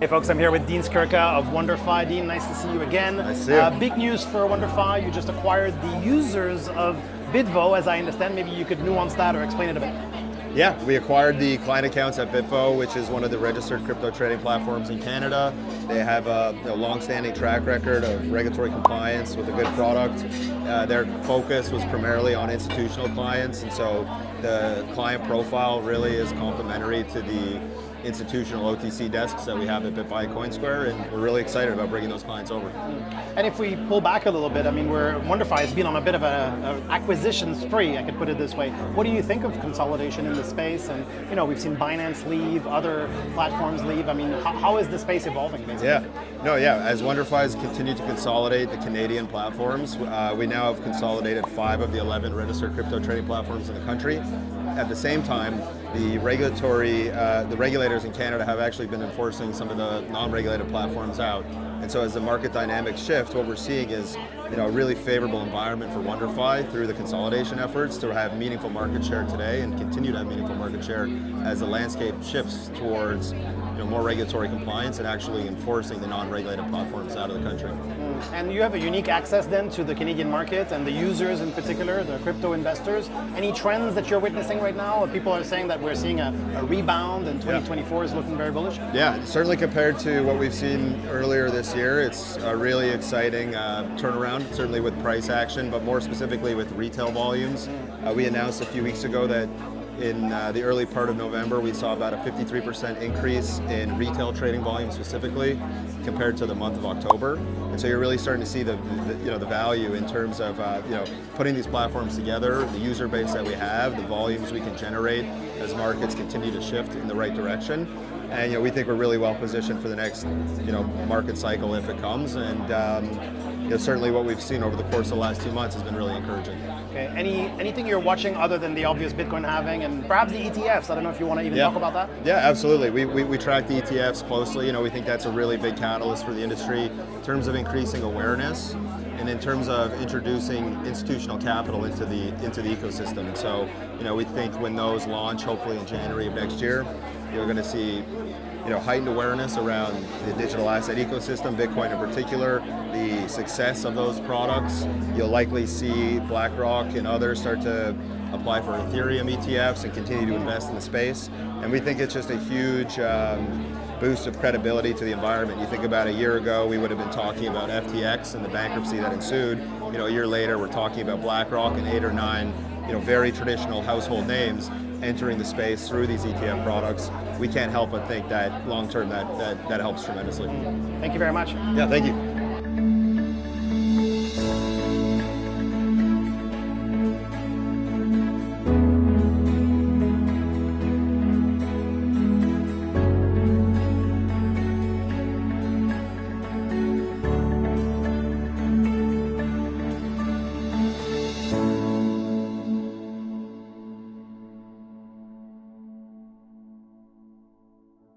Hey folks, I'm here with Dean Skurka of WonderFi. Dean, nice to see you again. Nice to see you. Big news for WonderFi. You just acquired the users of Bitvo, as I understand. Maybe you could nuance that or explain it a bit. Yeah, we acquired the client accounts at Bitvo, which is one of the registered crypto trading platforms in Canada. They have a long-standing track record of regulatory compliance with a good product. Their focus was primarily on institutional clients, and so the client profile really is complementary to the institutional OTC desks that we have at BitBuy and CoinSquare, and we're really excited about bringing those clients over. And if we pull back a little bit, I mean, WonderFi has been on a bit of an acquisition spree, I could put it this way. What do you think of consolidation in the space? And we've seen Binance leave, other platforms leave. I mean, how is the space evolving, basically? As WonderFi has continued to consolidate the Canadian platforms, we now have consolidated 5 of the 11 registered crypto trading platforms in the country. At the same time, the regulators in Canada have actually been enforcing some of the non-regulated platforms out. And so as the market dynamics shift, what we're seeing is a really favorable environment for WonderFi through the consolidation efforts to have meaningful market share today and continue to have meaningful market share as the landscape shifts towards more regulatory compliance and actually enforcing the non-regulated platforms out of the country. And you have a unique access then to the Canadian market and the users in particular, the crypto investors. Any trends that you're witnessing right now? People are saying that we're seeing a rebound and 2024 is looking very bullish. Yeah, certainly compared to what we've seen earlier this year, it's a really exciting turnaround, certainly with price action, but more specifically with retail volumes. We announced a few weeks ago that in the early part of November, we saw about a 53% increase in retail trading volume specifically compared to the month of October. And so you're really starting to see the value in terms of putting these platforms together, the user base that we have, the volumes we can generate as markets continue to shift in the right direction. And we think we're really well positioned for the next market cycle if it comes. And certainly what we've seen over the course of the last 2 months has been really encouraging. Okay. Anything you're watching other than the obvious Bitcoin halving and perhaps the ETFs? I don't know if you want to even talk about that. Yeah, absolutely. We track the ETFs closely. We think that's a really big catalyst for the industry in terms of increasing awareness and in terms of introducing institutional capital into the ecosystem. And so, we think when those launch, hopefully in January of next year, you're going to see heightened awareness around the digital asset ecosystem, Bitcoin in particular, the success of those products. You'll likely see BlackRock and others start to apply for Ethereum ETFs and continue to invest in the space. And we think it's just a huge boost of credibility to the environment. You think about a year ago, we would have been talking about FTX and the bankruptcy that ensued. A year later, we're talking about BlackRock and 8 or 9 very traditional household names entering the space through these ETF products. We can't help but think that long term that helps tremendously. Thank you very much. Yeah, thank you.